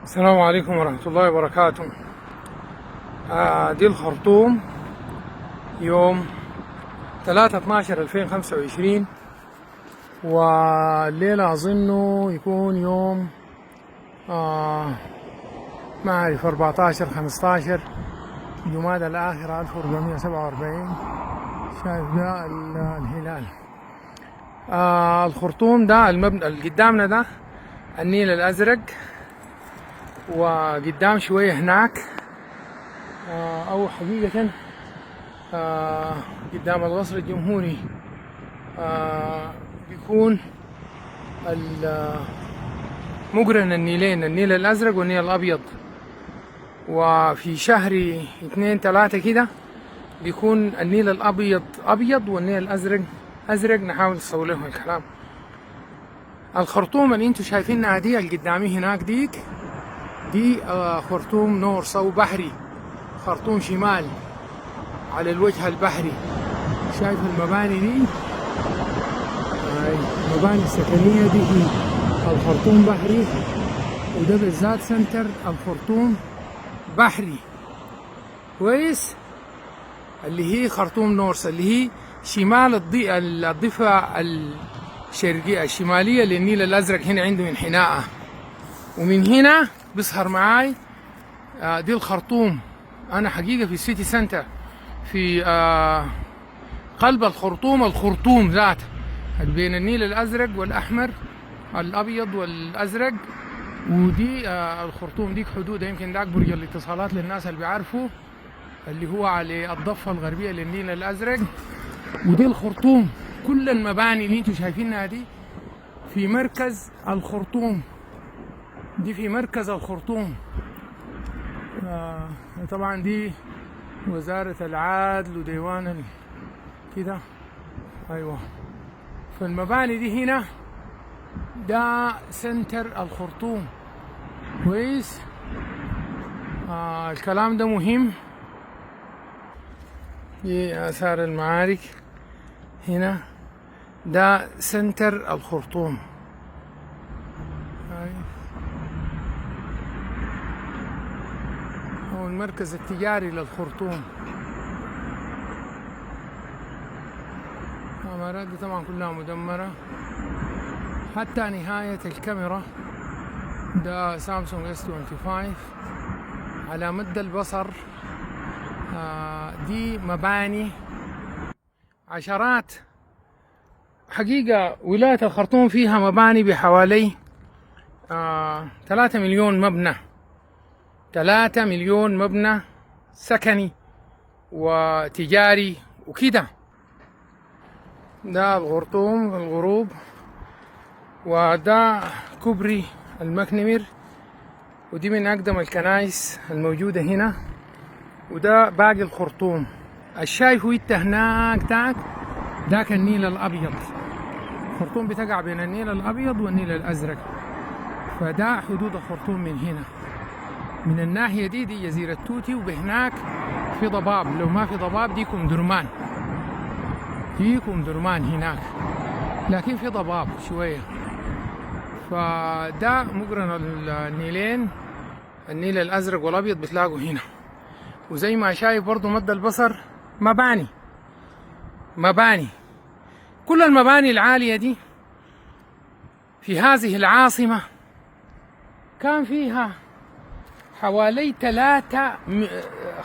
السلام عليكم ورحمة الله وبركاته. دي الخرطوم يوم 3/12/2025، والليلة أظنه يكون يوم ما أعرف 14-15 جمادى الآخرة 1447. شايف ده الهلال. الخرطوم ده المبنى اللي قدامنا ده النيل الأزرق، وقدام شوية هناك أو حقيقة قدام القصر الجمهوري بيكون مقرن النيلين، النيل الأزرق والنيل الأبيض. وفي شهر 2-3 كده بيكون النيل الأبيض أبيض والنيل الأزرق أزرق. نحاول نصور لهم الكلام. الخرطوم اللي انتوا شايفينها دي اللي قدامي هناك دي خرطوم نورس أو بحري، خرطوم شمال على الوجه البحري. شايف المباني دي؟ المباني السكنية دي هي الخرطوم بحري، وده بالذات سنتر الخرطوم بحري كويس، اللي هي خرطوم نورس اللي هي شمال الضفة الشرقية الشمالية للنيل الأزرق. هنا عنده انحناء، ومن هنا بيظهر معاي دي الخرطوم. أنا حقيقة في السيتي سنتر في قلب الخرطوم ذات بين النيل الأزرق والأحمر، الأبيض والأزرق. ودي الخرطوم ديك حدودها يمكن داك برج الاتصالات للناس اللي بيعرفوا، اللي هو على الضفة الغربية للنيل الأزرق. ودي الخرطوم. كل المباني اللي انتوا شايفينها دي في مركز الخرطوم، دي في مركز الخرطوم. طبعا دي وزارة العدل وديوان كده. ايوه، فالمباني دي هنا ده سنتر الخرطوم كويس. الكلام ده مهم. دي آثار المعارك هنا، ده سنتر الخرطوم. هو المركز التجاري للخرطوم. العمارات دي طبعا كلها مدمرة حتى نهاية الكاميرا. ده سامسونج S25 على مد البصر. دي مباني عشرات. حقيقة ولاية الخرطوم فيها مباني بحوالي 3 مليون مبنى، 3 مليون مبنى سكني وتجاري وكده. ده الخرطوم في الغروب، وده كوبري المكنمر، ودي من أقدم الكنائس الموجودة هنا. وده باقي الخرطوم. الشايف ويت هناك داك النيل الأبيض. الخرطوم بتقع بين النيل الأبيض والنيل الأزرق، فده حدود الخرطوم من هنا. من الناحية دي جزيرة توتي، وبهناك في ضباب. لو ما في ضباب ديكم درمان هناك، لكن في ضباب شوية. فده مقرن النيلين، النيل الأزرق والأبيض بتلاقوا هنا. وزي ما شايف برضو مد البصر مباني. كل المباني العالية دي في هذه العاصمة كان فيها حوالي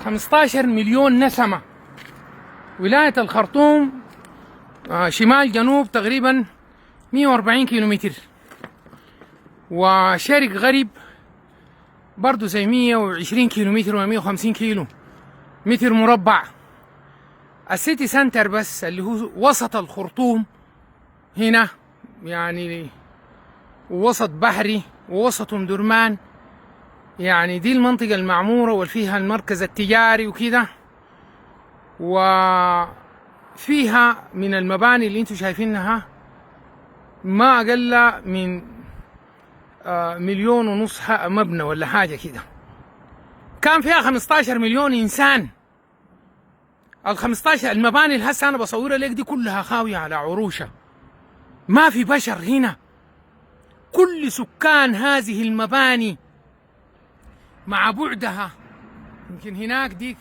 15 مليون نسمة. ولاية الخرطوم شمال جنوب تقريبا 140 كيلومتر، وشرق غرب برضو زي 120 كيلومتر و 150 كيلو متر مربع. السيتي سنتر بس اللي هو وسط الخرطوم هنا، يعني وسط بحري ووسط درمان، يعني دي المنطقة المعمورة وفيها المركز التجاري وكده. وفيها من المباني اللي انتوا شايفينها ما أقل من 1.5 مليون مبنى ولا حاجة كده. كان فيها 15 مليون إنسان. ال15 المباني اللي هسه أنا بصورها لك دي كلها خاوية على عروشة، ما في بشر هنا. كل سكان هذه المباني مع بعدها. يمكن هناك ديك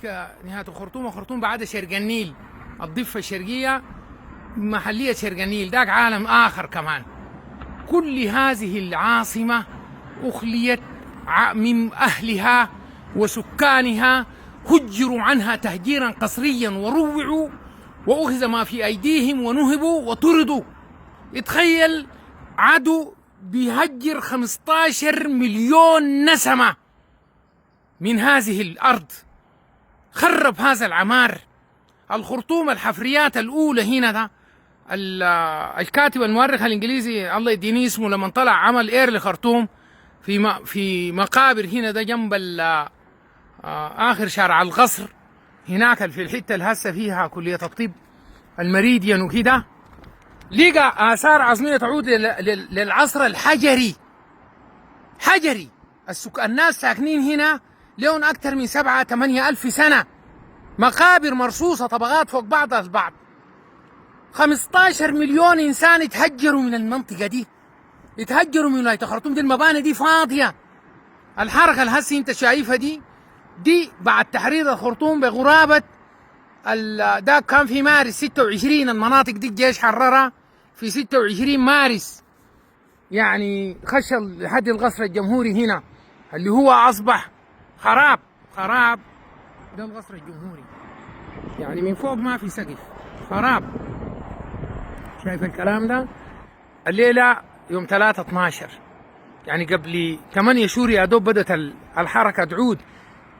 نهاية الخرطوم، وخرطوم بعدها شرق النيل، الضفة الشرقية محلية شرق النيل، داك عالم آخر كمان. كل هذه العاصمة أخليت من أهلها وسكانها، هجروا عنها تهجيرا قسريا وروعوا، وأخذ ما في أيديهم ونهبوا وطردوا. يتخيل عدو بيهجر 15 مليون نسمة من هذه الأرض، خرب هذا العمار. الخرطوم الحفريات الأولى هنا ده الكاتب المؤرخ الإنجليزي الله يديني اسمه لما طلع عمل إير لخرطوم في مقابر هنا ده جنب آخر شارع القصر هناك في الحتة اللي هسه فيها كلية الطب المريديان وكده، لقى آثار عظمية تعود للعصر الحجري. حجري. الناس ساكنين هنا لهم أكثر من 7-8 ألف سنة، مقابر مرصوصة طبقات فوق بعضها البعض. 15 مليون إنسان يتهجروا من المنطقة دي، يتهجروا من ولاية خرطوم. دي المباني دي فاضية. الحركة الهسي انت شايفها دي بعد تحرير الخرطوم بغرابة ده كان في مارس 26. المناطق دي الجيش حررها في 26 مارس، يعني خش لحد القصر الجمهوري هنا اللي هو أصبح خراب. ده القصر الجمهوري، يعني من فوق ما في سقف، خراب. شايف الكلام ده؟ الليلة يوم 3/12، يعني قبل 8 شهور يا دوب بدأت الحركة تعود،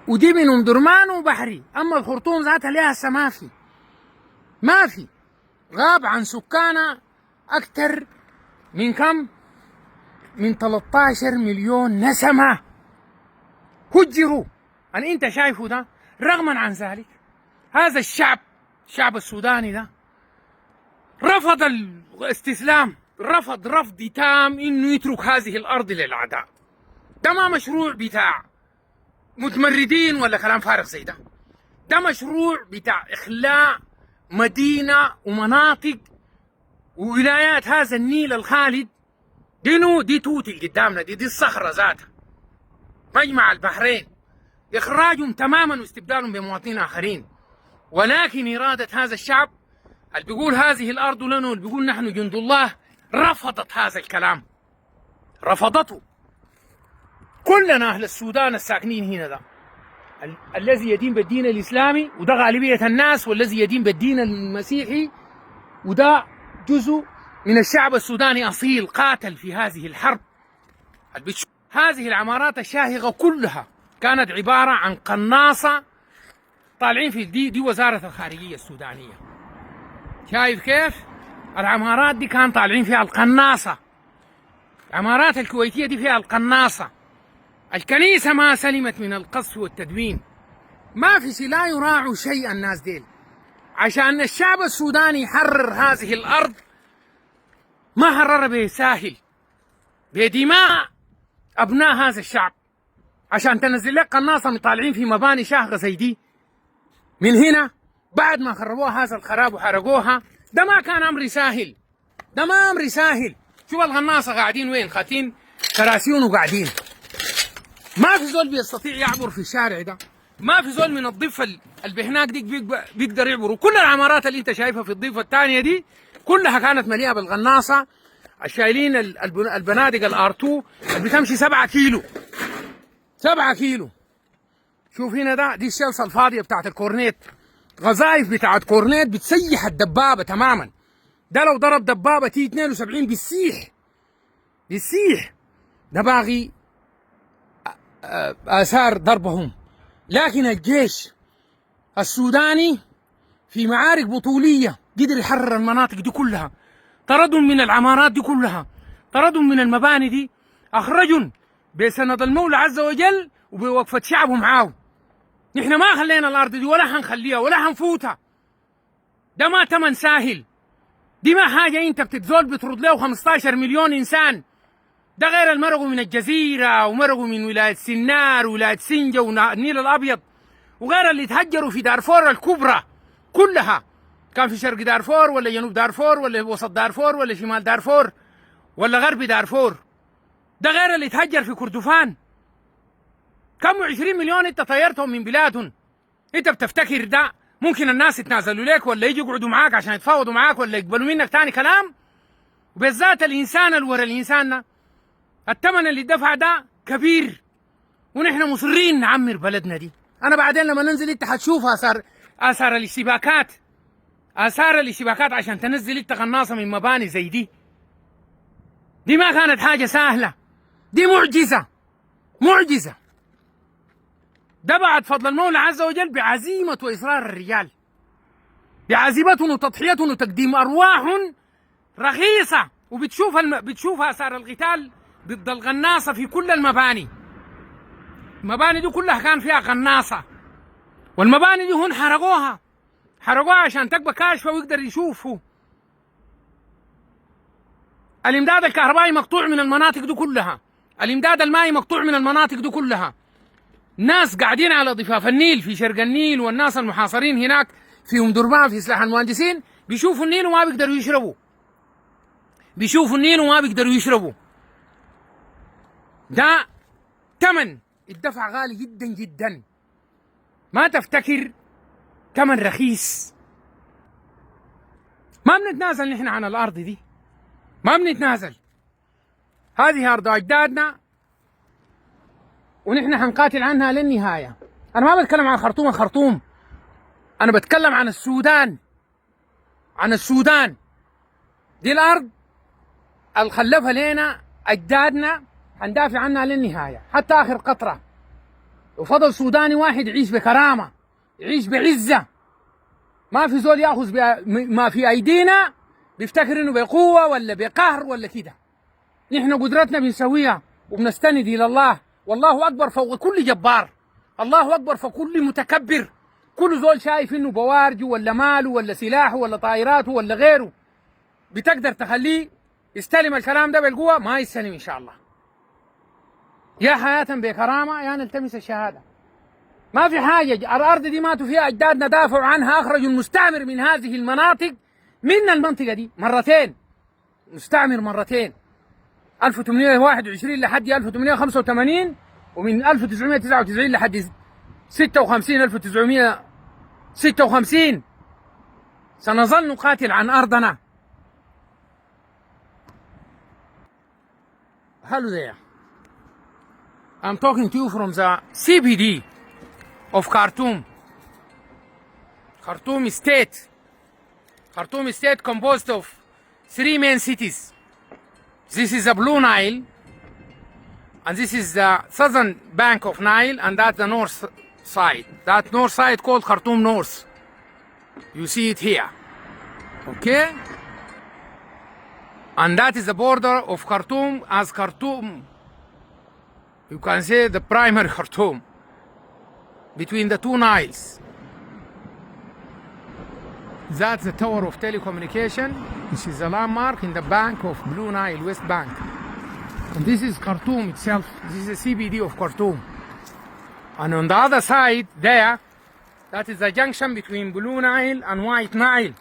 ودي من درمان وبحري. أما الخرطوم ذاتها ليها هسه ما في غاب عن سكانها أكثر من كم؟ من 13 مليون نسمة هجروا. أنت شايفه ده. رغما عن ذلك هذا الشعب السوداني ده رفض الاستسلام، رفض تام انه يترك هذه الارض للاعداء. ده ما مشروع بتاع متمردين ولا كلام فارغ زي ده مشروع بتاع اخلاء مدينه ومناطق وولايات هذا النيل الخالد. دي توتي قدامنا، دي الصخره ذاتها، مجمع البحرين، اخراجهم تماما واستبدالهم بمواطنين اخرين. ولكن اراده هذا الشعب اللي بيقول هذه الارض لنا، واللي بيقول نحن جند الله، رفضت هذا الكلام، رفضته. كلنا اهل السودان الساكنين هنا ده الذي يدين بالدين الاسلامي، وده غالبيه الناس، والذي يدين بالدين المسيحي، وده جزء من الشعب السوداني اصيل قاتل في هذه الحرب. هذه العمارات الشاهقه كلها كانت عباره عن قناصه طالعين في دي وزاره الخارجيه السودانيه. شايف كيف؟ العمارات دي كان طالعين فيها القناصة. العمارات الكويتية دي فيها القناصة. الكنيسة ما سلمت من القصف والتدوين. ما في لا يراعوا شيء الناس ديل. عشان الشعب السوداني يحرر هذه الأرض ما حرر بساهل، بدماء أبناء هذا الشعب. عشان تنزل لك قناصة مطالعين في مباني شاهقة زي دي من هنا بعد ما خربوها هذا الخراب وحرقوها. ده ما كان امر ساهل، ده ما امر ساهل. شوف الغناصه قاعدين وين؟ خاتين كراسيون وقاعدين. ما في زول بيستطيع يعبر في الشارع ده، ما في زول من الضفه اللي هناك دي بيقدر يعبروا. كل العمارات اللي انت شايفها في الضفه الثانيه دي كلها كانت مليئه بالغناصه، الشايلين البنادق الار2 اللي بتمشي 7 كيلو. 7 كيلو. شوف هنا دي الشلصه الفاضيه بتاعت الكورنيت، غزايف بتاعت كورنيت بتسيح الدبابة تماما. ده لو ضرب دبابة تي 72 بيسيح. ده باغي آثار ضربهم. لكن الجيش السوداني في معارك بطولية قدر يحرر المناطق دي كلها، طردهم من العمارات دي كلها، طردهم من المباني دي، أخرجهم بسند المولى عز وجل وبوقفة شعبهم معاه. نحن ما خلينا الارض دي ولا حنخليها ولا حنفوتها. ده ما تمن ساهل، دي ما حاجه انت بتتزول بترد له 15 مليون انسان. ده غير المرقوا من الجزيره ومرقوا من ولايه سنار وولايه سنجه والنيل الابيض، وغير اللي تهجروا في دارفور الكبرى كلها، كان في شرق دارفور ولا جنوب دارفور ولا وسط دارفور ولا شمال دارفور ولا غرب دارفور. ده غير اللي تهجر في كردفان. كم 20 مليون انت طيرتهم من بلادهم. انت بتفتكر ده ممكن الناس يتنازلوا لك ولا يجوا يقعدوا معاك عشان يتفاوضوا معاك ولا يقبلوا منك تاني كلام؟ وبالذات الانسان اللي ورا الانسان الثمن اللي دفع ده كبير، ونحن مصرين نعمر بلدنا دي. انا بعدين لما ننزل انت حتشوف اثار الاشتباكات، اثار الاشتباكات عشان تنزل انت غناصه من مباني زي دي. دي ما كانت حاجه سهله، دي معجزه، معجزه. ده بعد فضل المولى عز وجل بعزيمه واصرار الرجال، بعزيمتهم وتضحيتهم وتقديم ارواح رخيصه. بتشوف اثار القتال ضد الغناصه في كل المباني. المباني دي كلها كان فيها غناصه، والمباني دي هون حرقوها عشان تبقى كاشفه ويقدر يشوفوا. الامداد الكهربائي مقطوع من المناطق دي كلها، الامداد المائي مقطوع من المناطق دي كلها. ناس قاعدين على ضفاف النيل في شرق النيل، والناس المحاصرين هناك في ام درمان في سلاح المهندسين بيشوفوا النيل وما بيقدروا يشربوا، بيشوفوا النيل وما بيقدروا يشربوا. ده ثمن الدفع غالي جدا جدا، ما تفتكر ثمن رخيص. ما بنتنازل نحن عن الارض دي، ما بنتنازل. هذه ارض اجدادنا ونحن حنقاتل عنها للنهايه. انا ما بتكلم عن الخرطوم، انا بتكلم عن السودان، عن السودان. دي الارض اللي خلفها لنا اجدادنا، حندافع عنها للنهايه حتى اخر قطره. وفضل سوداني واحد يعيش بكرامه، يعيش بعزه. ما في زول ياخذ ما في ايدينا بيفتكر انه بقوه ولا بقهر ولا كده. نحن قدرتنا بنسويها وبنستند الى الله، والله اكبر فوق كل جبار، الله اكبر فوق كل متكبر. كل زول شايف انه بوارجه ولا ماله ولا سلاحه ولا طائراته ولا غيره بتقدر تخليه يستلم الكلام ده بالقوه، ما يستلم ان شاء الله. يا حياه بكرامه يا نلتمس الشهاده. ما في حاجه، الارض دي ماتوا فيها اجدادنا، دافعوا عنها، اخرجوا المستعمر من هذه المناطق، من المنطقه دي مرتين، مستعمر مرتين، 1821 لحد 1885، ومن 1999 لحد 56 1956. سنظل نقاتل عن ارضنا. Hello there. I'm talking to you from the CBD of Khartoum. Khartoum State. Khartoum State composed of 3 main cities. This is the Blue Nile, and this is the southern bank of Nile, and that's the north side. That north side called Khartoum North. You see it here. Okay? And that is the border of Khartoum, as Khartoum, you can say the primary Khartoum, between the two Niles. That's the tower of telecommunication, which is a landmark in the bank of Blue Nile, West Bank. And this is Khartoum itself. This is the CBD of Khartoum. And on the other side there, that is the junction between Blue Nile and White Nile.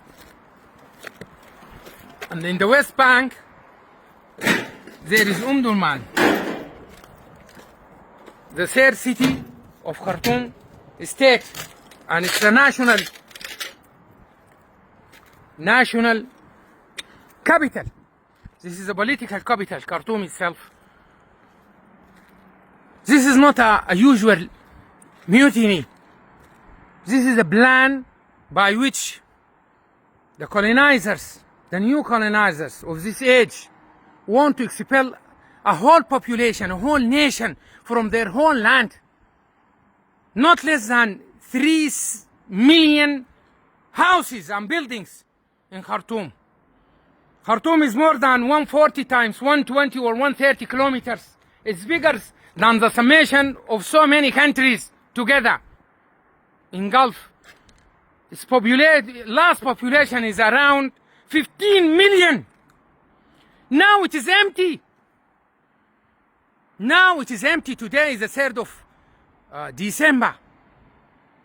And in the West Bank, there is Durman, the third city of Khartoum state, and it's the national capital. This is a political capital, Khartoum itself. This is not a usual mutiny. This is a plan by which the colonizers, the new colonizers of this age, want to expel a whole population, a whole nation from their whole land. Not less than 3 million houses and buildings in Khartoum. Khartoum is more than 140 times 120 or 130 kilometers. It's bigger than the summation of so many countries together in Gulf. Its last population is around 15 million. Now it is empty. Now it is empty. Today is the 3rd of December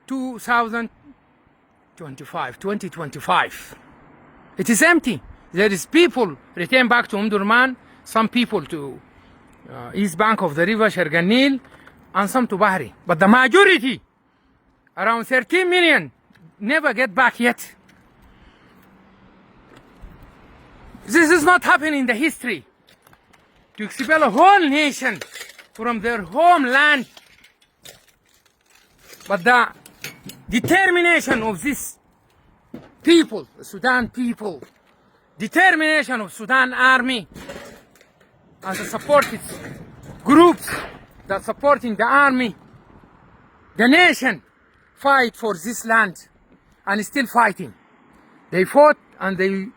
2025. It is empty. There is people return back to Durman, some people to east bank of the river Sherganil, and some to Bahri. But the majority, around 13 million, never get back yet. This is not happening in the history. To expel a whole nation from their homeland. But the determination of this people, the Sudan people, determination of Sudan army, and the supported groups that supporting the army, the nation fight for this land and still fighting. They fought and they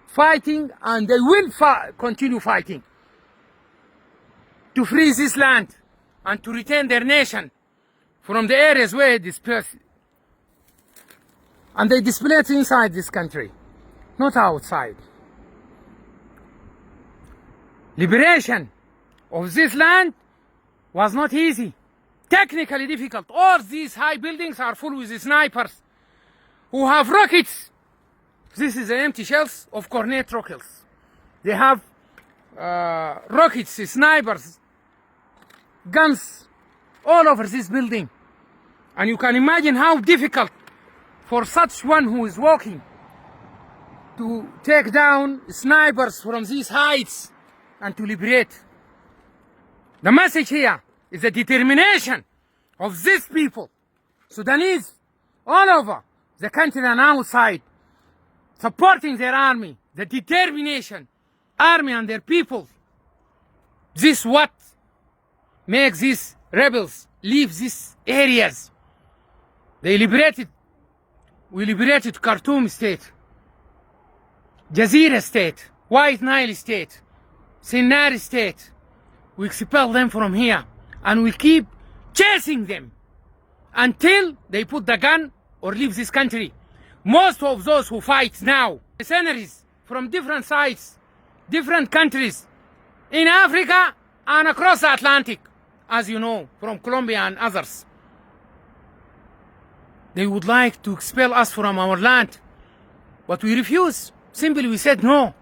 fighting and they will continue fighting to free this land and to retain their nation from the areas where it dispersed. And they displaced inside this country, not outside. Liberation of this land was not easy, technically difficult. All these high buildings are full with snipers who have rockets. This is the empty shells of Cornet rockets. They have rockets, snipers, guns all over this building. And you can imagine how difficult for such one who is walking to take down snipers from these heights and to liberate. The message here is the determination of these people, Sudanese, all over the country and outside, supporting their army, the determination, army and their people. This what makes these rebels leave these areas. We liberated Khartoum state, Jazeera state, White Nile state, Sinai state. We expel them from here and we keep chasing them until they put the gun or leave this country. Most of those who fight now, mercenaries from different sides, different countries in Africa and across the Atlantic, as you know, from Colombia and others. They would like to expel us from our land, but we refuse. Simply we said no.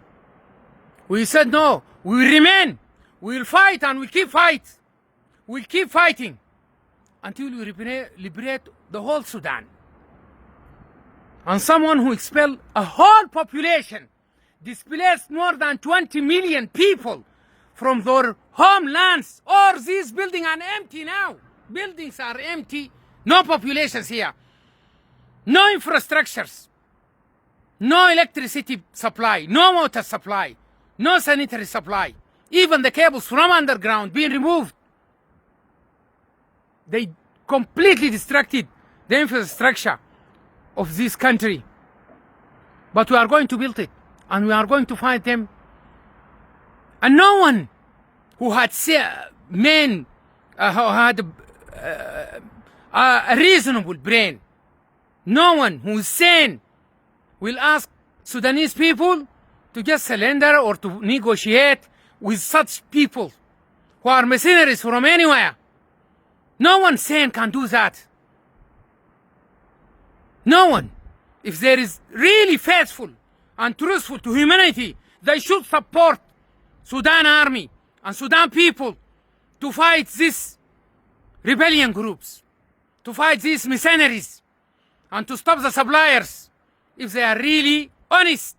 We said no. We will remain. We will fight and we keep fight. We'll keep fighting until we liberate the whole Sudan. And someone who expelled a whole population, displaced more than 20 million people from their homelands. All these buildings are empty now. Buildings are empty. No populations here. No infrastructures. No electricity supply. No water supply. No sanitary supply. Even the cables from underground being removed. They completely distracted the infrastructure of this country. But we are going to build it. And we are going to fight them. And no one who had a reasonable brain, no one who is sane will ask Sudanese people to just surrender or to negotiate with such people who are mercenaries from anywhere. No one sane can do that. No one. If there is really faithful and truthful to humanity, they should support Sudan army and Sudan people to fight these rebellion groups, to fight these mercenaries, and to stop the suppliers if they are really honest.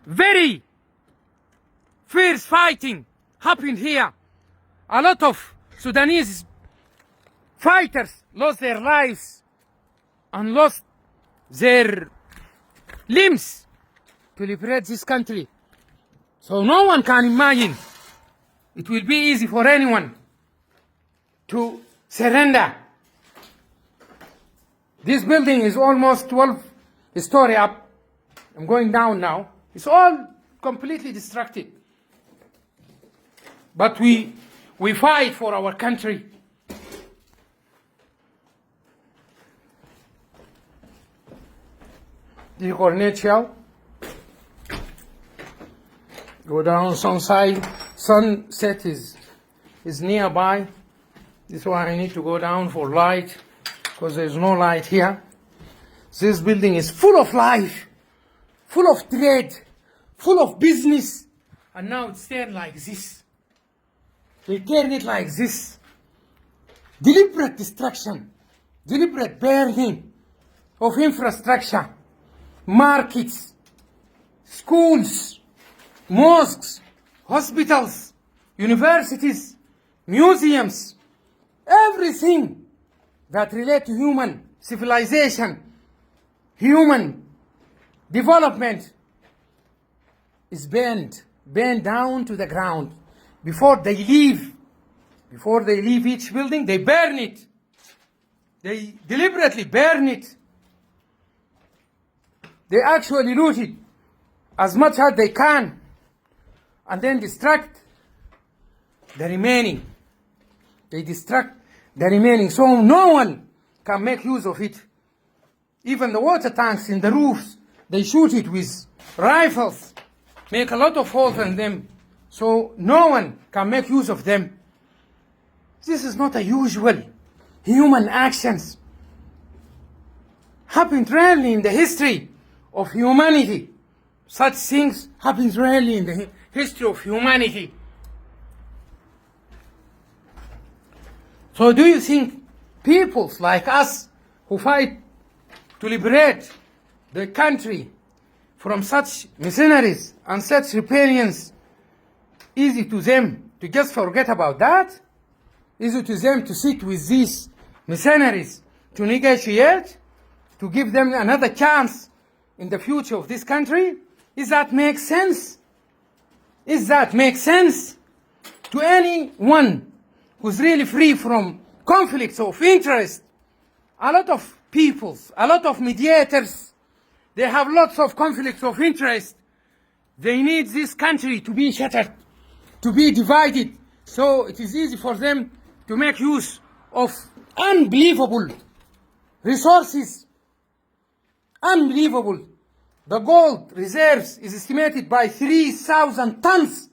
Very fierce fighting happened here. A lot of Sudanese fighters lost their lives and lost their limbs to liberate this country. So no one can imagine it will be easy for anyone to surrender. This building is almost 12 story up. I'm going down now. It's all completely destructed. But we fight for our country. The Cornet shell. Go down sunset is nearby. This is why I need to go down for light, because there's no light here. This building is full of life, full of trade, full of business, and now it's staying like this. They turn it like this. Deliberate destruction, deliberate burning of infrastructure, markets, schools, mosques, hospitals, universities, museums, everything that relate to human civilization, human development is burned down to the ground. Before they leave each building, they burn it. They deliberately burn it. They actually loot it as much as they can and then destruct the remaining. They destruct the remaining so no one can make use of it. Even the water tanks in the roofs, they shoot it with rifles, make a lot of holes in them so no one can make use of them. This is not a usual human actions. Happened rarely in the history of humanity. Such things happen rarely in the history of humanity. So do you think peoples like us who fight to liberate the country from such mercenaries and such rebellions, easy to them to just forget about that? Easy to them to sit with these mercenaries, to negotiate, to give them another chance in the future of this country? Does that make sense? Does that make sense to anyone who's really free from conflicts of interest? A lot of peoples, a lot of mediators, they have lots of conflicts of interest. They need this country to be shattered, to be divided, so it is easy for them to make use of unbelievable resources. Unbelievable. The gold reserves is estimated by 3,000 tons.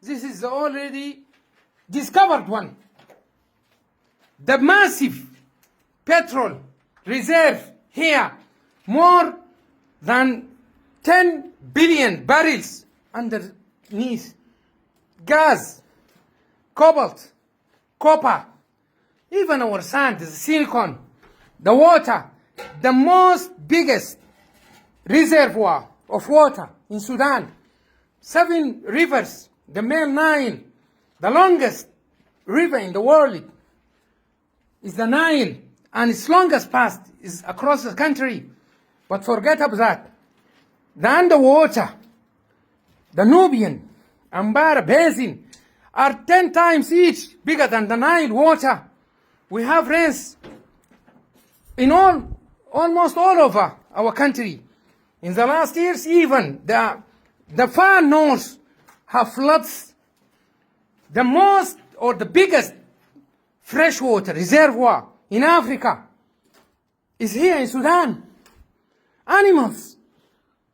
This is the already discovered one. The massive petrol reserve here, more than 10 billion barrels underneath. Gas, cobalt, copper, even our sand, the silicon, the water, the most biggest reservoir of water in Sudan. 7 rivers, the main Nile, the longest river in the world is the Nile, and its longest path is across the country. But forget about that. The underwater, the Nubian, Ambara Basin are 10 times each bigger than the Nile water. We have rains in almost all over our country. In the last years, even the far north have floods. The most or the biggest freshwater reservoir in Africa is here in Sudan. Animals.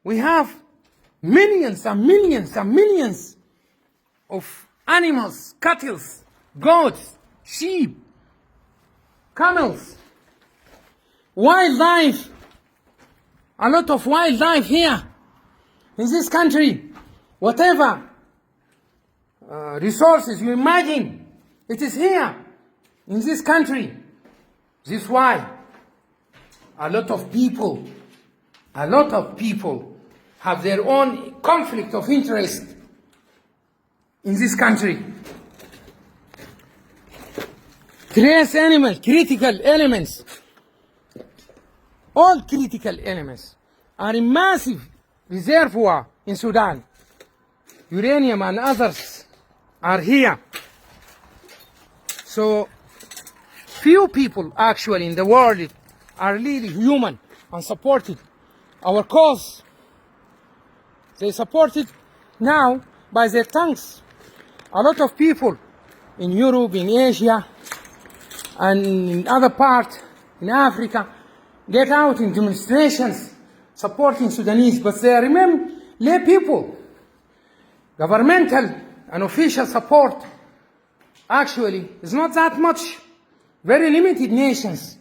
We have millions and millions and millions of animals, cattle, goats, sheep, camels, wildlife. A lot of wildlife here in this country. Whatever resources you imagine, it is here in this country. This is why a lot of people have their own conflict of interest in this country. Trace animals, critical elements, all critical elements are in massive reservoir in Sudan. Uranium and others are here. So few people actually in the world are really human and supported our cause. They support it now by their tongues. A lot of people in Europe, in Asia, and in other parts in Africa get out in demonstrations supporting Sudanese, but they remain lay people. Governmental and official support actually is not that much. Very limited nations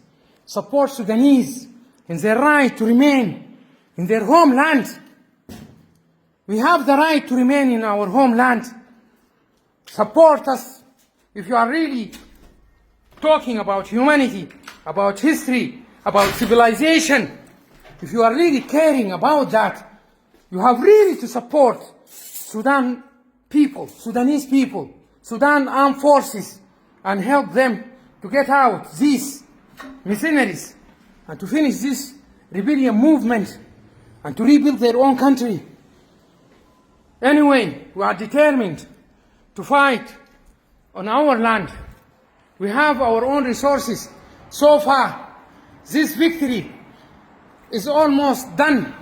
support Sudanese in their right to remain in their homeland. We have the right to remain in our homeland. Support us if you are really talking about humanity, about history, about civilization, if you are really caring about that, you have really to support Sudanese people, Sudan armed forces, and help them to get out these mercenaries and to finish this rebellion movement and to rebuild their own country. Anyway, we are determined to fight on our land. We have our own resources. So far, this victory is almost done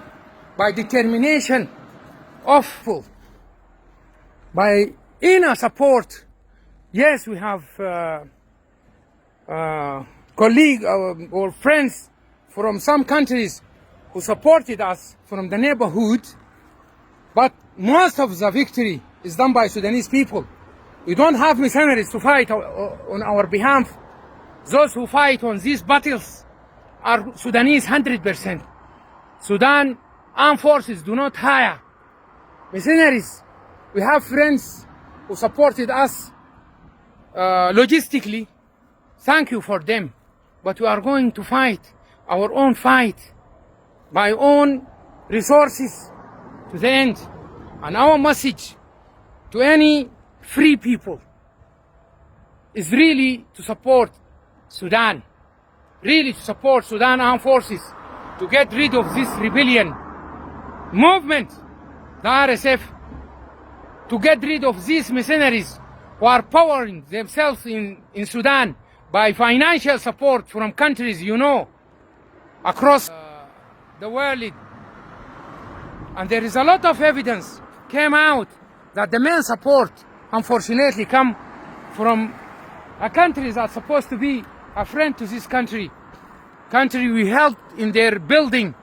by determination of people, by inner support. Yes, we have colleagues or friends from some countries who supported us from the neighborhood, but most of the victory is done by Sudanese people. We don't have mercenaries to fight on our behalf. Those who fight on these battles are Sudanese 100%. Sudan armed forces do not hire mercenaries. We have friends who supported us logistically. Thank you for them. But we are going to fight our own fight by own resources to the end. And our message to any free people is really to support Sudan, really to support Sudan armed forces to get rid of this rebellion movement, the RSF, to get rid of these mercenaries who are powering themselves in Sudan by financial support from countries across the world. And there is a lot of evidence came out that the main support unfortunately come from a country that's supposed to be a friend to this country we helped in their building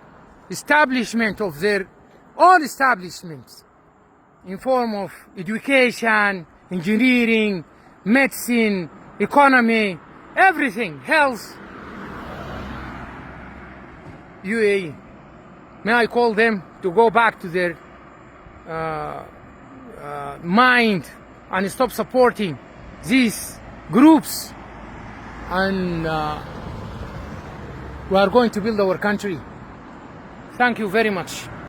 establishment of their own establishments in form of education, engineering, medicine, economy, everything, health. UAE, may I call them to go back to their mind and stop supporting these groups, and we are going to build our country. Thank you very much.